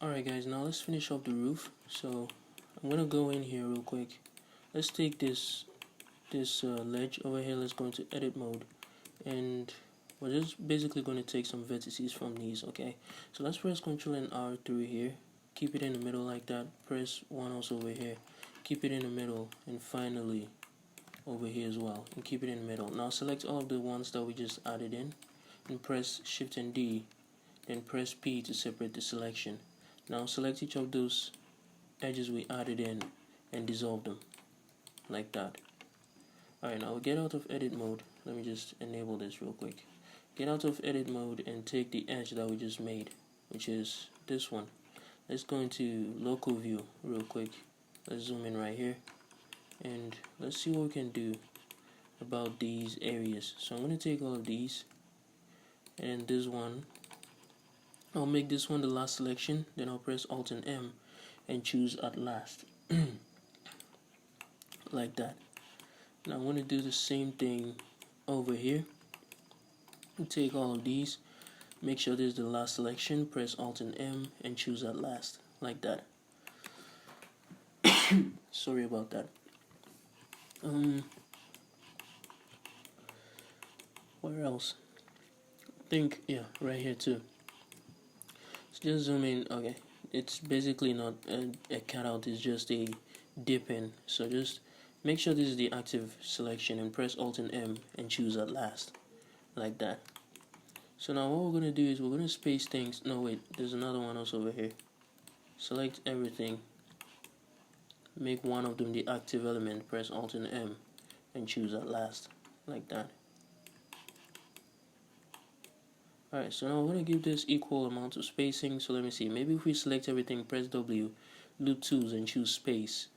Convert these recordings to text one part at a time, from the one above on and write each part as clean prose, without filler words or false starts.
Alright guys, now let's finish up the roof. So I'm gonna go in here real quick. Let's take this ledge over here. Let's go into edit mode, and we're just basically going to take some vertices from these. Okay, so let's press Ctrl and R through here, keep it in the middle like that. Press 1 also over here, keep it in the middle, and finally over here as well, and keep it in the middle. Now select all of the ones that we just added in, and press Shift and D, then press P to separate the selection. Now select each of those edges we added in and dissolve them like that. Alright, now we get out of edit mode. Let me just enable this real quick. Get out of edit mode and take the edge that we just made, which is this one. Let's go into local view real quick. Let's zoom in right here, and let's see what we can do about these areas. So I'm going to take all of these, and this one, I'll make this one the last selection, then I'll press Alt and M and choose at last like that. Now I'm going to do the same thing over here. Take all of these, make sure this is the last selection, press Alt and M and choose at last like that. Sorry about that. Where else? I think, yeah, right here too. So just zoom in. Okay, it's basically not a cutout, it's just a dip in. So just make sure this is the active selection and press Alt and M and choose at last like that. So now what we're going to do is we're going to space things. No wait, there's another one else over here. Select everything, make one of them the active element, press Alt and M and choose at last like that. Alright, so now we're going to give this equal amount of spacing. So let me see, maybe if we select everything, press W, loop tools and choose space.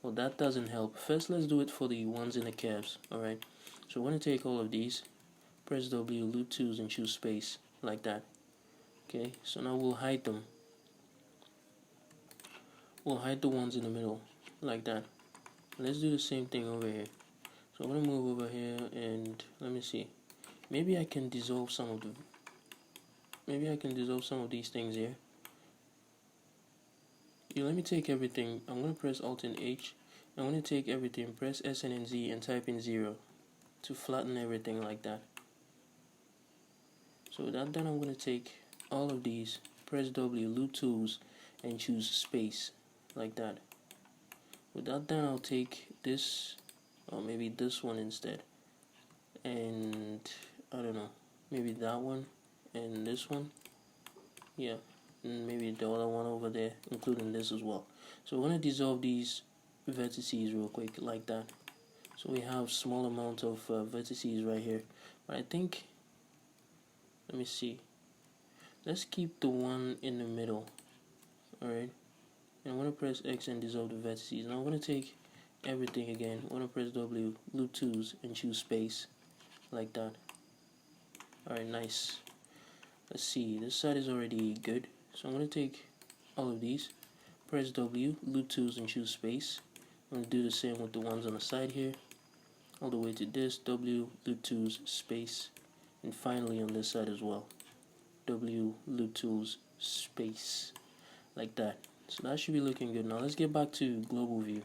Well, that doesn't help. First let's do it for the ones in the curves. Alright, so we're going to take all of these, press W, loop tools and choose space like that. Okay, so now we'll hide them. We'll hide the ones in the middle like that. Let's do the same thing over here. So I'm going to move over here, and let me see, maybe I can dissolve some of these things here. Let me take everything. I'm going to press Alt and H. I'm going to take everything, press S and Z and type in 0 to flatten everything like that. So with that done, I'm going to take all of these, press W, loop tools and choose space like that. With that done, I'll take this, or maybe this one instead, and I don't know, maybe that one and this one, yeah, and maybe the other one over there, including this as well. So we're going to dissolve these vertices real quick like that. So we have small amount of vertices right here, but I think, let me see, let's keep the one in the middle. Alright, and I'm going to press X and dissolve the vertices. Now I'm going to take everything again. I'm going to press W, loop tools and choose space like that. Alright, nice. Let's see, this side is already good, so I'm going to take all of these, press W, loop tools and choose space. I'm going to do the same with the ones on the side here, all the way to this, W, loop tools, space, and finally on this side as well, W, loop tools, space, like that. So that should be looking good. Now let's get back to global view.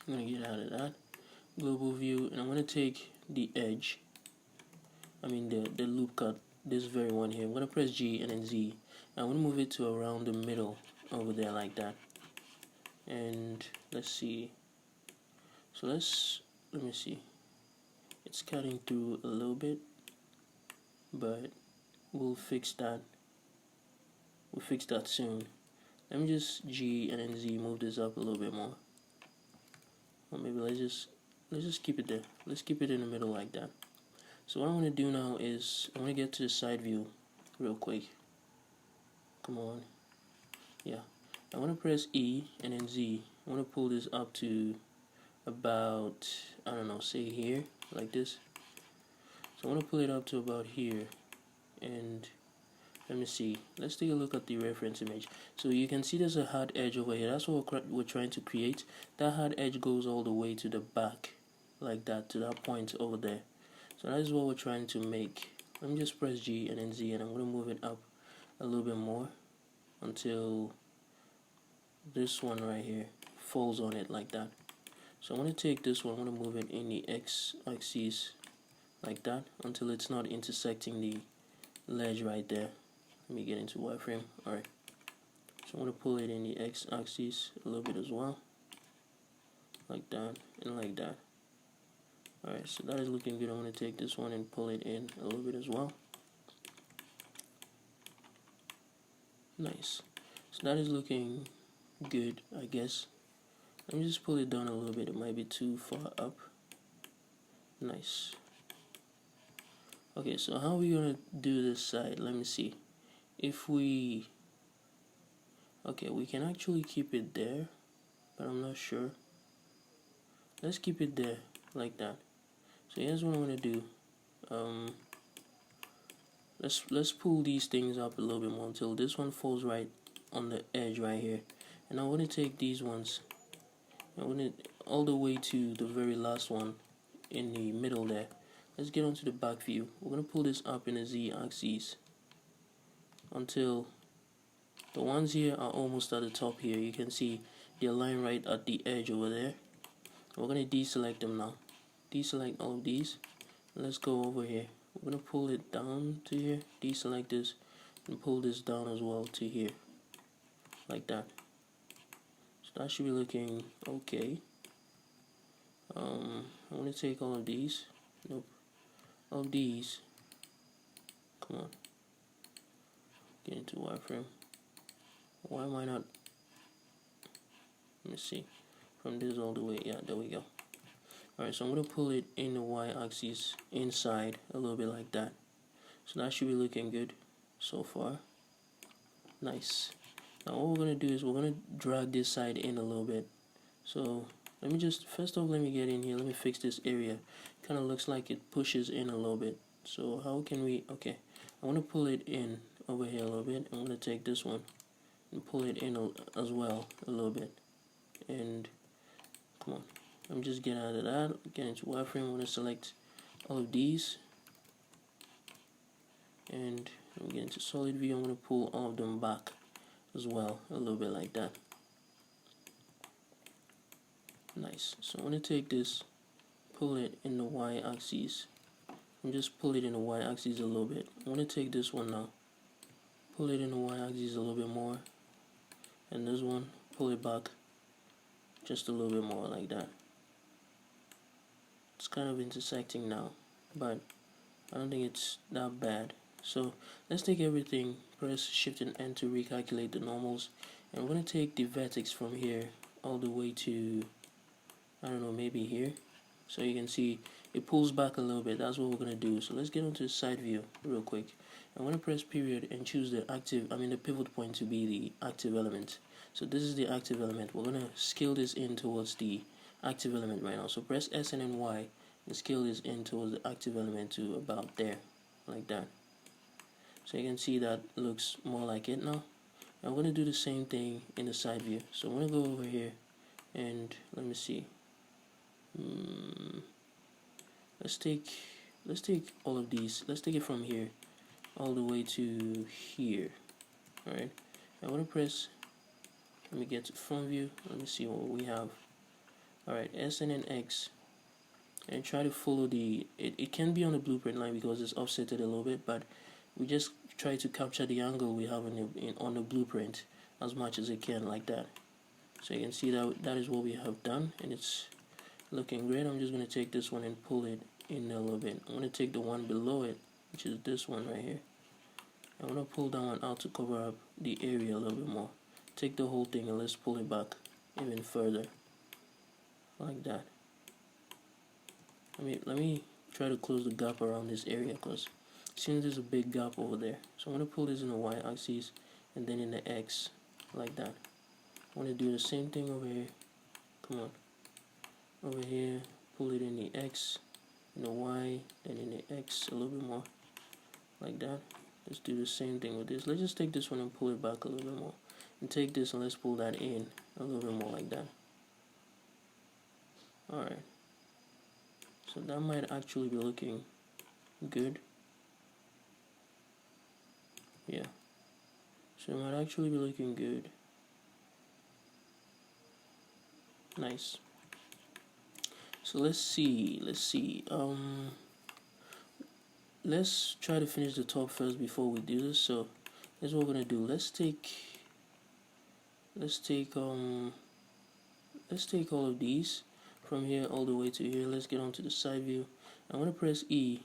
I'm going to get out of that, global view, and I'm going to take the edge, the loop cut, this very one here. I'm going to press G and then Z. I'm going to move it to around the middle over there like that. And let's see. So let me see. It's cutting through a little bit, but we'll fix that. We'll fix that soon. Let me just G and then Z, move this up a little bit more. Or maybe let's just keep it there. Let's keep it in the middle like that. So what I'm going to do now is I'm going to get to the side view real quick. Come on. Yeah. I'm going to press E and then Z. I'm going to pull this up to about, I don't know, say here, like this. So I'm going to pull it up to about here. And let me see. Let's take a look at the reference image. So you can see there's a hard edge over here. That's what we're trying to create. That hard edge goes all the way to the back, like that, to that point over there. So that is what we're trying to make. Let me just press G and then Z, and I'm going to move it up a little bit more until this one right here falls on it like that. So I'm going to take this one, I'm going to move it in the x-axis like that until it's not intersecting the ledge right there. Let me get into wireframe. Alright, so I'm going to pull it in the x-axis a little bit as well, like that and like that. Alright, so that is looking good. I'm going to take this one and pull it in a little bit as well. Nice. So that is looking good, I guess. Let me just pull it down a little bit. It might be too far up. Nice. Okay, so how are we gonna do this side? Let me see. If we... Okay, we can actually keep it there, but I'm not sure. Let's keep it there, like that. So here's what I'm gonna do. Let's pull these things up a little bit more until this one falls right on the edge right here. And I'm gonna take these ones, I'm gonna all the way to the very last one in the middle there. Let's get onto the back view. We're gonna pull this up in a z-axis until the ones here are almost at the top here. You can see they're lying right at the edge over there. We're gonna deselect them now. Deselect all of these. Let's go over here. We're gonna pull it down to here, deselect this, and pull this down as well to here, like that. So that should be looking okay. I'm gonna take all of these. Nope. All of these. Come on. Get into wireframe. Why am I not? Let me see. From this all the way. Yeah, there we go. Alright, so I'm going to pull it in the y-axis inside a little bit like that. So that should be looking good so far. Nice. Now what we're going to do is we're going to drag this side in a little bit. So let me just, first off, let me get in here. Let me fix this area. Kind of looks like it pushes in a little bit. So how can we, okay. I want to pull it in over here a little bit. I'm going to take this one and pull it in as well a little bit. And come on. Let me just get out of that, get into wireframe. I'm going to select all of these, and I'm get into solid view. I'm going to pull all of them back as well, a little bit like that. Nice. So I'm going to take this, pull it in the y-axis, and just pull it in the y-axis a little bit. I'm going to take this one now, pull it in the y-axis a little bit more, and this one, pull it back just a little bit more like that. It's kind of intersecting now, but I don't think it's that bad. So let's take everything, press shift and N to recalculate the normals, and we're going to take the vertex from here all the way to, I don't know, maybe here. So you can see it pulls back a little bit. That's what we're going to do. So let's get onto the side view real quick. I'm going to press period and choose the the pivot point to be the active element. So this is the active element. We're going to scale this in towards the active element right now. So press S and then Y and scale this in towards the active element to about there, like that. So you can see that looks more like it now. I'm going to do the same thing in the side view. So I'm going to go over here and let me see. Let's take all of these. Let's take it from here all the way to here. Alright. I'm going to press, let me get to front view. Let me see what we have. Alright, S and then X, and try to follow the, it can be on the blueprint line because it's offsetted a little bit, but we just try to capture the angle we have on the blueprint as much as it can, like that. So you can see that is what we have done, and it's looking great. I'm just going to take this one and pull it in a little bit. I'm going to take the one below it, which is this one right here. I'm going to pull that one out to cover up the area a little bit more. Take the whole thing and let's pull it back even further, like that. Let me try to close the gap around this area because it seems there's a big gap over there. So I'm going to pull this in the y-axis and then in the x, like that. I want to do the same thing over here. Come on. Over here, pull it in the x, in the y, then in the x a little bit more, like that. Let's do the same thing with this. Let's just take this one and pull it back a little bit more. And take this and let's pull that in a little bit more, like that. Alright. So that might actually be looking good. Yeah. So it might actually be looking good. Nice. So let's see. Let's try to finish the top first before we do this. So here's what we're gonna do. Let's take all of these from here all the way to here. Let's get onto the side view. I'm gonna press E.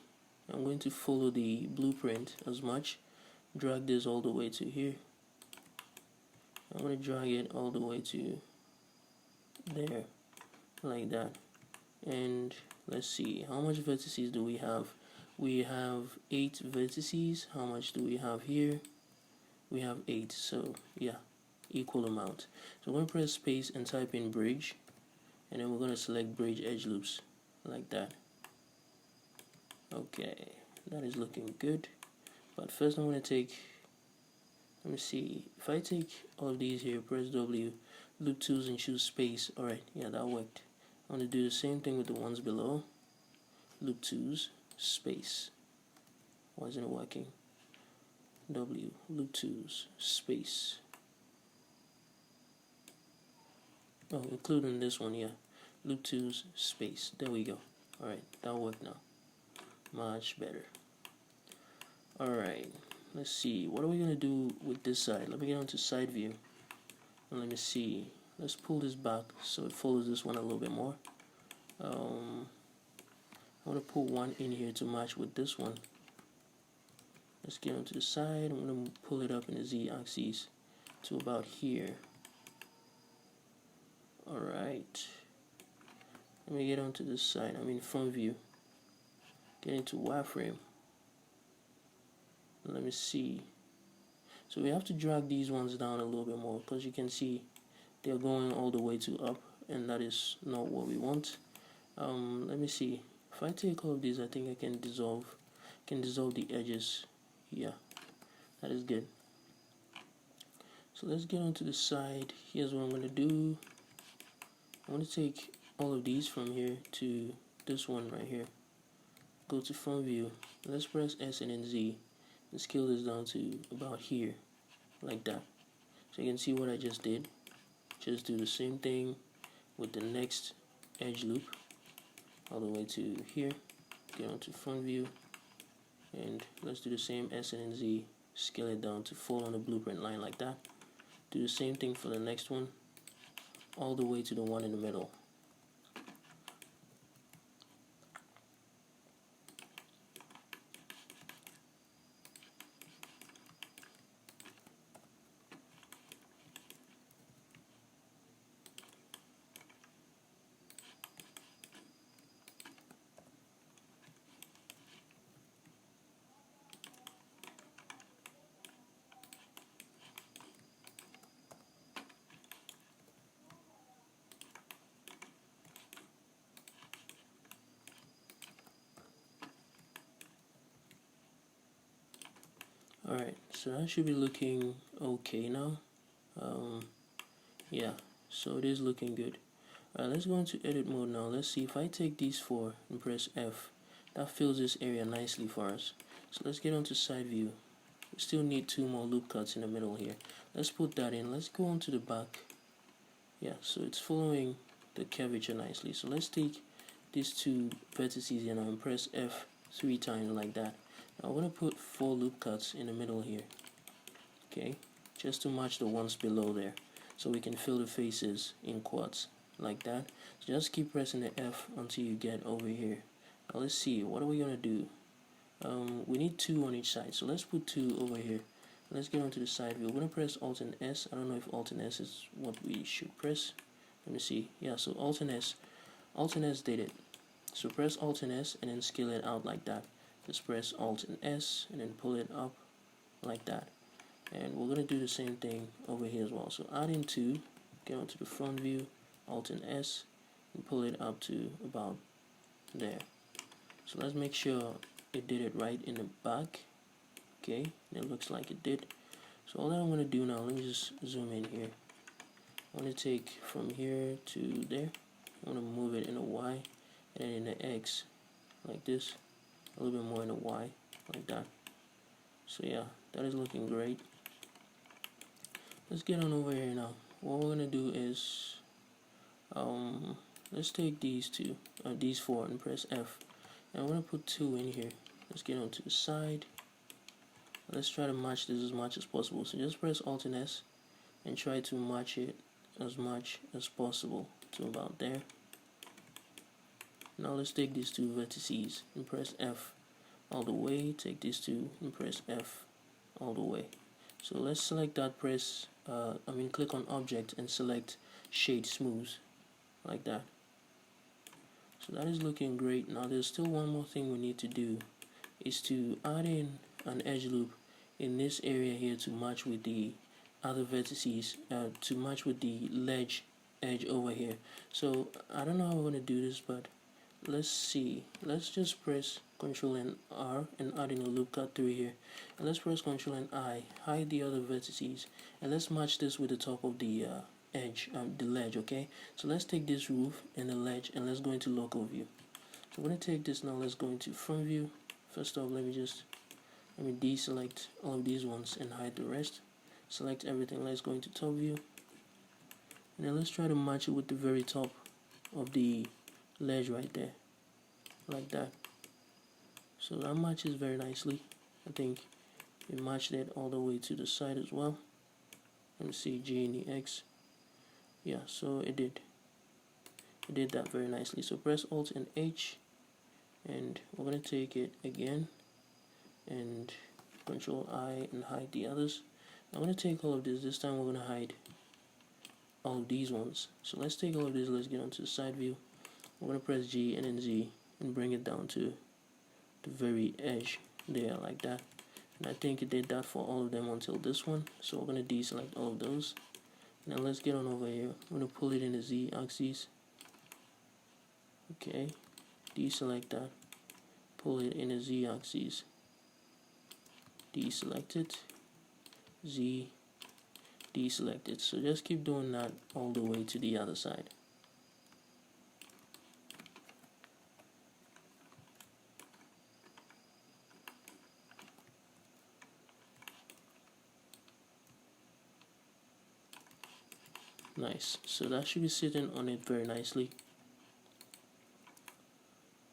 I'm going to follow the blueprint as much. Drag this all the way to here. I'm gonna drag it all the way to there, like that. And let's see, how much vertices do we have? We have 8 vertices. How much do we have here? We have 8. So yeah, equal amount. So I'm going to press space and type in bridge, and then we're going to select bridge edge loops like that. Okay, that is looking good. But first I'm going to take, let me see, if I take all of these here, press W, loop tools and choose space. Alright, yeah, that worked. I'm going to do the same thing with the ones below. Loop tools, space. Why isn't it working? W, loop tools, space. Oh, including this one, yeah. Loop tools, space. There we go. Alright, that worked now. Much better. Alright, let's see. What are we going to do with this side? Let me get onto side view. And let me see. Let's pull this back so it follows this one a little bit more. I'm going to put one in here to match with this one. Let's get onto the side. I'm going to pull it up in the z-axis to about here. Alright. Let me get onto this side. I'm in front view. Get into wireframe. Let me see. So we have to drag these ones down a little bit more because you can see they're going all the way to up, and that is not what we want. Let me see. If I take all of these, I think I can dissolve the edges. Yeah, that is good. So let's get onto the side. Here's what I'm going to do. I'm going to take all of these from here to this one right here. Go to front view. Let's press S and then Z and scale this down to about here, like that. So you can see what I just did. Just do the same thing with the next edge loop all the way to here. Get onto front view, and let's do the same S and Z. Scale it down to fall on the blueprint line like that. Do the same thing for the next one, all the way to the one in the middle. Alright, so that should be looking okay now. Yeah, so it is looking good. Alright, let's go into edit mode now. Let's see if I take these 4 and press F, that fills this area nicely for us. So let's get onto side view. We still need 2 more loop cuts in the middle here. Let's put that in. Let's go onto the back. Yeah, so it's following the curvature nicely. So let's take these 2 vertices here now and press F 3 times like that. Now I'm going to put 4 loop cuts in the middle here. Okay, just to match the ones below there. So we can fill the faces in quads like that. So just keep pressing the F until you get over here. Now let's see, what are we going to do? We need 2 on each side. So let's put 2 over here. Let's get onto the side view. We're going to press Alt and S. I don't know if Alt and S is what we should press. Let me see. Yeah, so Alt and S. Alt and S did it. So press Alt and S and then scale it out like that. Just press Alt and S and then pull it up like that. And we're going to do the same thing over here as well. So add in 2, get onto the front view, Alt and S, and pull it up to about there. So let's make sure it did it right in the back. Okay, and it looks like it did. So all that I'm going to do now, let me just zoom in here. I want to take from here to there. I want to move it in a Y and then in the X like this. A little bit more in a Y like that. So yeah, that is looking great. let's get on over here now. What we're gonna do is let's take these two, these four, and press F, and I'm gonna put 2 in here. Let's get onto the side. Let's try to match this as much as possible. So just press Alt and S and try to match it as much as possible to about there. Now let's take these 2 vertices and press F all the way. Take these 2 and press F all the way. So let's select that, click on Object and select Shade Smooth, like that. So that is looking great. Now there's still one more thing we need to do, is to add in an edge loop in this area here to match with the other vertices, to match with the ledge edge over here. So I don't know how we're going to do this, but let's see. Let's just press Ctrl and R and add in a loop cut through here, and let's press Ctrl and I, hide the other vertices, and let's match this with the top of the edge, the ledge. Okay, so let's take this roof and the ledge and let's go into local view. So I'm going to take this now. Let's go into front view. First off, let me deselect all of these ones and hide the rest. Select everything. Let's go into top view, and then let's try to match it with the very top of the ledge right there, like that. So that matches very nicely. I think it matched it all the way to the side as well. Let me see, G and the X. Yeah, so it did that very nicely. So press Alt and H, and we're going to take it again and Control I and hide the others. I'm going to take all of this time we're going to hide all of these ones. So let's take all of this, let's get onto the side view. I'm going to press G and then Z and bring it down to the very edge there, like that. And I think it did that for all of them until this one. So we're going to deselect all of those. Now let's get on over here. I'm going to pull it in the Z axis. Okay, deselect that, pull it in the Z axis, deselect it, Z, deselect it. So just keep doing that all the way to the other side. Nice. So that should be sitting on it very nicely,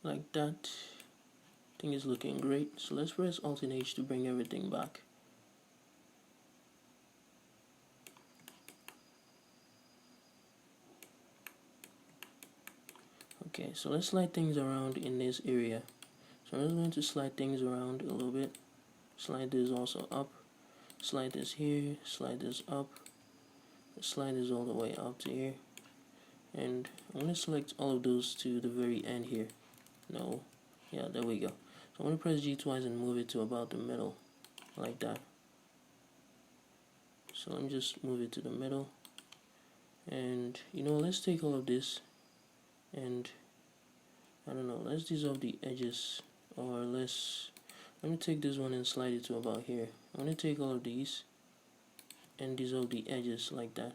like that. I think it's looking great. So let's press Alt and H to bring everything back. Okay, so let's slide things around in this area. So I'm just going to slide things around a little bit. Slide this also up. Slide this here. Slide this up. Slide this all the way up to here. And I'm going to select all of those to the very end here. No. Yeah, there we go. So I'm going to press G twice and move it to about the middle, like that. So let me just move it to the middle. And let's take all of this and I don't know, let's dissolve the edges, or let me take this one and slide it to about here. I'm going to take all of these and dissolve the edges like that.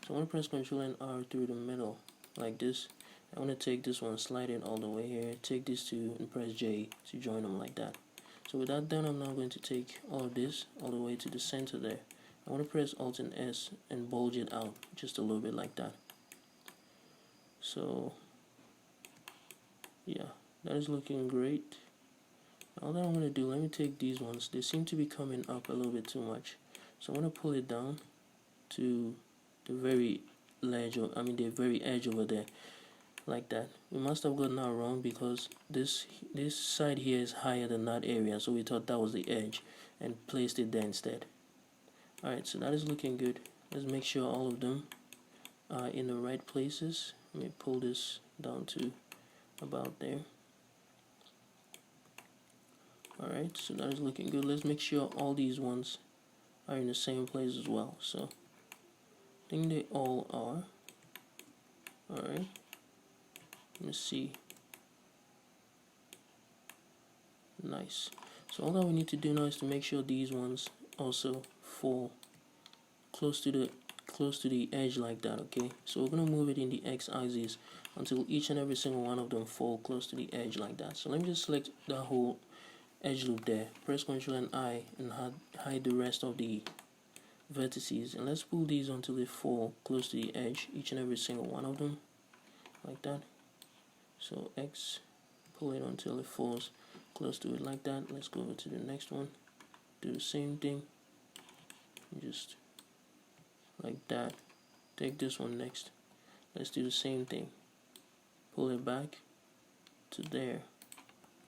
So I'm going to press Ctrl and R through the middle like this. I want to take this one, slide it all the way here, take these two and press J to join them like that. So with that done, I'm now going to take all of this all the way to the center there. I want to press Alt and S and bulge it out just a little bit like that. So yeah, that is looking great. All that I'm going to do, let me take these ones. They seem to be coming up a little bit too much. So I'm going to pull it down to the very ledge, the very edge over there, like that. We must have gotten that wrong because this side here is higher than that area, so we thought that was the edge and placed it there instead. Alright, so that is looking good. Let's make sure all of them are in the right places. Let me pull this down to about there. Alright, so that is looking good. Let's make sure all these ones are in the same place as well. So I think they all are. Alright, let me see. Nice. So all that we need to do now is to make sure these ones also fall close to the edge like that. Okay, so we're gonna move it in the x-axis until each and every single one of them fall close to the edge like that. So let me just select that whole edge loop there, press Ctrl and I and hide the rest of the vertices, and let's pull these until they fall close to the edge, each and every single one of them, like that. So X, pull it until it falls close to it like that. Let's go over to the next one, do the same thing, just like that. Take this one next, let's do the same thing, pull it back to there.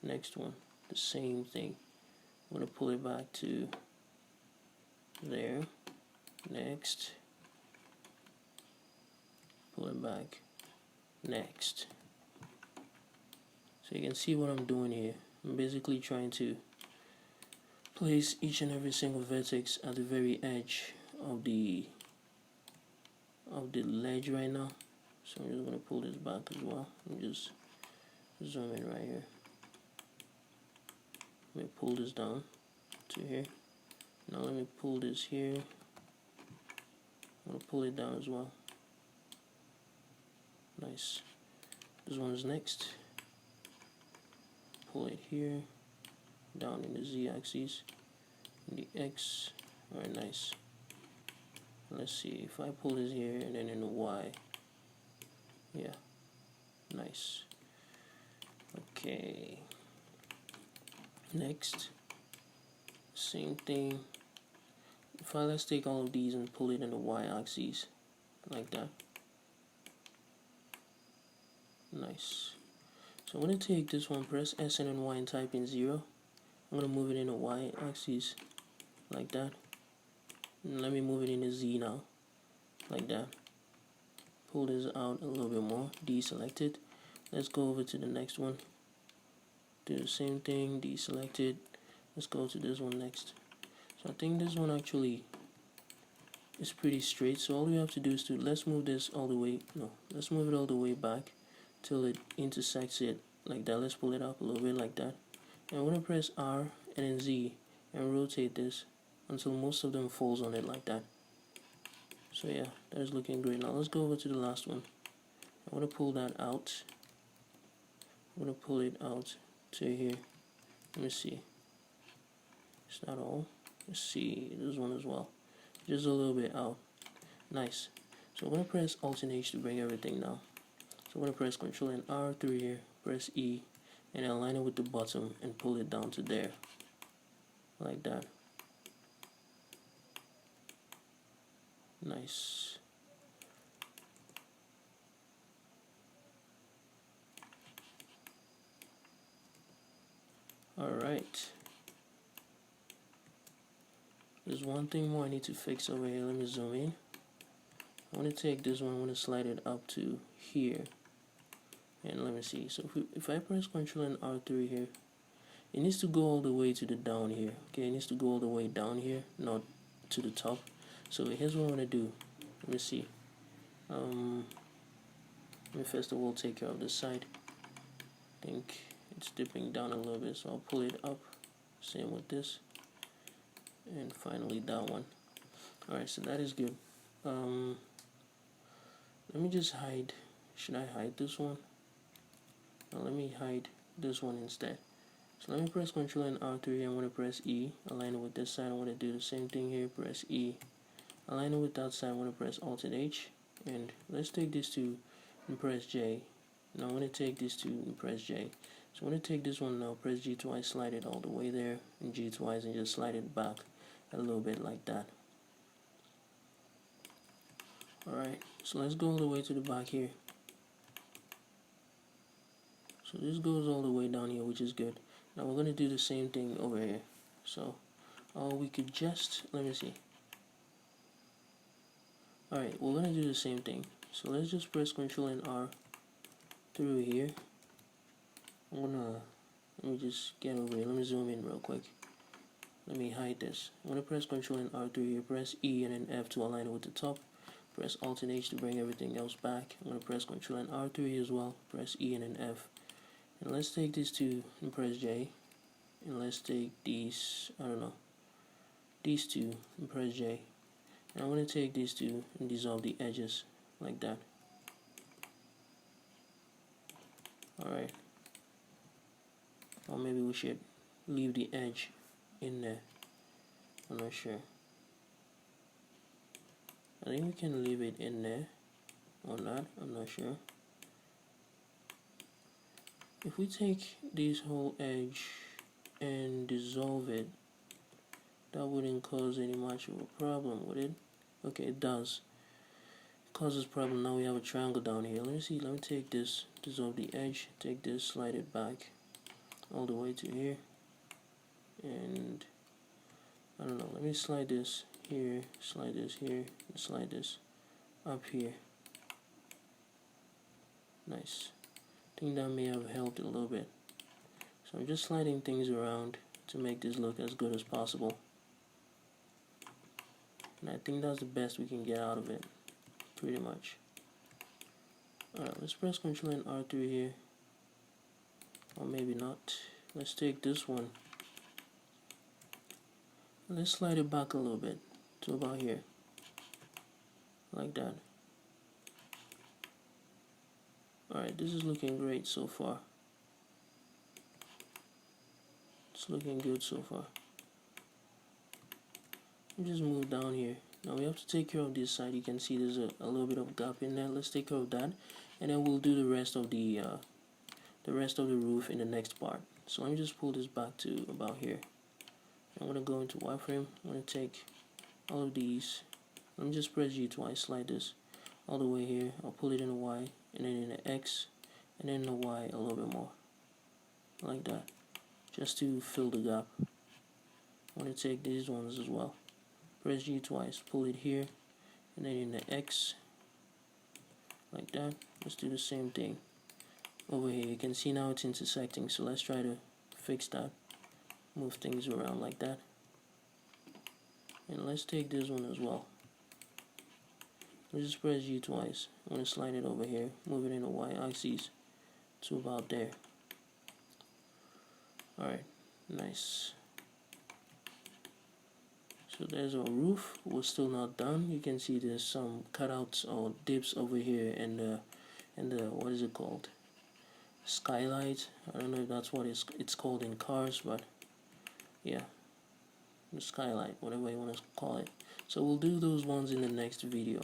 Next one, the same thing, I'm going to pull it back to there. Next, pull it back. Next. So you can see what I'm doing here. I'm basically trying to place each and every single vertex at the very edge of the ledge right now. So I'm just going to pull this back as well. And just zoom in right here. Let me pull this down to here. Now let me pull this here. I'm going to pull it down as well. Nice. This one's next. Pull it here, down in the z-axis, in the x. Alright, nice. Let's see, if I pull this here and then in the y. Yeah, nice. Okay. Next, same thing. Let's take all of these and pull it in the y-axis, like that. Nice. So I'm going to take this one, press S and then Y and type in 0. I'm going to move it in the y-axis, like that. And let me move it in the z now, like that. Pull this out a little bit more, deselect it. Let's go over to the next one. Do the same thing, deselect it. Let's go to this one next. So I think this one actually is pretty straight. So all we have to do is let's move this all the way, let's move it all the way back till it intersects it like that. Let's pull it up a little bit like that. And I'm going to press R and then Z and rotate this until most of them falls on it like that. So yeah, that is looking great. Now let's go over to the last one. I'm going to pull that out. I'm going to pull it out to here. Let me see. It's not all. Let's see this one as well. Just a little bit out. Nice. So I'm going to press Alt and H to bring everything down. So I'm going to press Control and R through here, press E, and then align it with the bottom and pull it down to there, like that. Nice. Alright. There's one thing more I need to fix over here. Let me zoom in. I want to take this one, I want to slide it up to here. And let me see. So if I press Control and R through here, it needs to go all the way to the down here. Okay, it needs to go all the way down here, not to the top. So here's what I'm going to do. Let me see. Let me first of all take care of this side. I think it's dipping down a little bit, so I'll pull it up. Same with this. And finally that one. Alright, so that is good. Let me just hide. Should I hide this one? Now let me hide this one instead. So let me press Control and R through here. I want to press E, align it with this side. I want to do the same thing here, press E. Align it with that side, I want to press Alt and H. And let's take this to and press J. Now I want to take this to and press J. So I want to take this one now, press G twice, slide it all the way there, and G twice, and just slide it back a little bit like that. Alright, so let's go all the way to the back here. So this goes all the way down here, which is good. Now we're going to do the same thing over here. So we could just, let me see. Alright, we're going to do the same thing. So let's just press Control and R through here. Let me just get over here. Let me zoom in real quick. Let me hide this. I'm going to press Control and R through here. Press E and then F to align it with the top. Press Alt and H to bring everything else back. I'm going to press Control and R through here as well. Press E and then F. And let's take this to and press J. And let's take these, I don't know, these two and press J. And I want to take these two and dissolve the edges like that. Alright. Or maybe we should leave the edge in there. I'm not sure. I think we can leave it in there or not, I'm not sure. If we take this whole edge and dissolve it, that wouldn't cause any much of a problem, would it? Okay, it does. It causes problem. Now we have a triangle down here. Let me see, let me take this, dissolve the edge, take this, slide it back all the way to here, and I don't know, let me slide this here, slide this here, and slide this up here. Nice. I think that may have helped a little bit. So I'm just sliding things around to make this look as good as possible. And I think that's the best we can get out of it, pretty much. Alright, let's press Ctrl and R3 here. Or maybe not. Let's take this one. Let's slide it back a little bit to about here. Like that. Alright, this is looking great so far. It's looking good so far. Just move down here. Now we have to take care of this side. You can see there's a little bit of gap in there. Let's take care of that, and then we'll do the rest of the roof in the next part. So let me just pull this back to about here. I'm gonna go into wireframe. I'm gonna take all of these. Let me just press G twice, slide this all the way here. I'll pull it in the Y, and then in the X, and then in the Y a little bit more, like that, just to fill the gap. I'm gonna take these ones as well. Press G twice, pull it here, and then in the X, like that. Let's do the same thing over here. You can see now it's intersecting, so let's try to fix that. Move things around like that. And let's take this one as well. Let's just press G twice. I'm going to slide it over here, move it in the Y axis to about there. Alright, nice. So there's our roof. We're still not done. You can see there's some cutouts or dips over here, and the what is it called? Skylight. I don't know if that's what it's called in cars, but yeah, the skylight, whatever you want to call it. So we'll do those ones in the next video.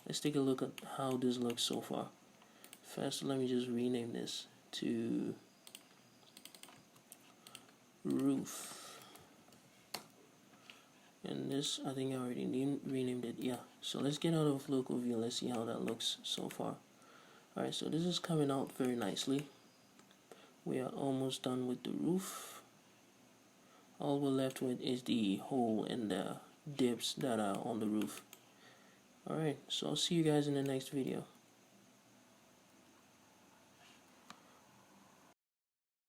Let's take a look at how this looks so far. First, let me just rename this to roof. And this, I think I already renamed it. Yeah, so let's get out of local view. Let's see how that looks so far. Alright, so this is coming out very nicely. We are almost done with the roof. All we're left with is the hole and the dips that are on the roof. Alright, so I'll see you guys in the next video.